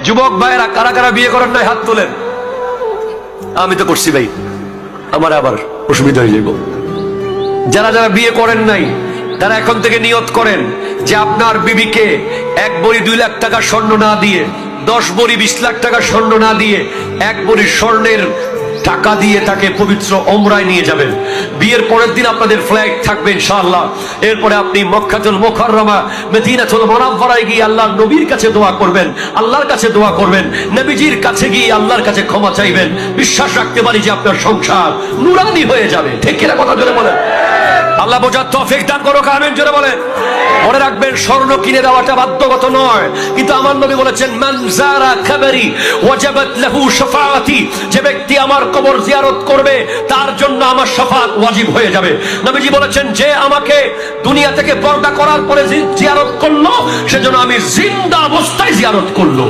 যুবক ভাইরা কারা কারা বিয়ে করেন নাই হাত তোলেন। আমি তো করছি ভাই, আমার আবার অসুবিধা হয়ে যাইব। যারা যারা বিয়ে করেন নাই তারা এখন থেকে নিয়ত করেন যে আপনার বিবিকে 1 ভরি 2 লাখ টাকা স্বর্ণ না দিয়ে, 10 ভরি 20 লাখ টাকা স্বর্ণ না দিয়ে, 1 ভরি স্বর্ণের টাকা দিয়ে তাকে পবিত্র ওমরায় নিয়ে যাবেন। বিয়ের পরের দিন আপনাদের ফ্লাইট থাকবে ইনশাআল্লাহ। এরপরে আপনি মক্কাতুল মুকাররমা মদিনাতুল মুনাওয়ারায় গিয়ে আল্লাহর নবীর কাছে দোয়া করবেন, আল্লাহর কাছে দোয়া করবেন, নবীজির কাছে গিয়ে আল্লাহর কাছে ক্ষমা চাইবেন। বিশ্বাস রাখতে পারি যে আপনার সংসার নূরানি হয়ে যাবে। ঠিক কিনা কথা জোরে বলেন। আল্লাহ বোঝার তৌফিক দান করুক, আমিন জোরে বলেন। মনে রাখবেন, স্বর্ণ কিনে দেওয়াটা বাধ্যগত নয়, কিন্তু আমার নবী বলেছেন মান যারা কবরি ওয়াজাবাত লাহু শাফাআতি, যে ব্যক্তি আমার কবর জিয়ারত করবে তার জন্য আমার শাফাআত ওয়াজিব হয়ে যাবে। নবীজি বলেছেন যে আমাকে দুনিয়া থেকে পর্দা করার পরে জিয়ারত করলো সেজন্য আমি জিন্দা অবস্থায় জিয়ারত করলো।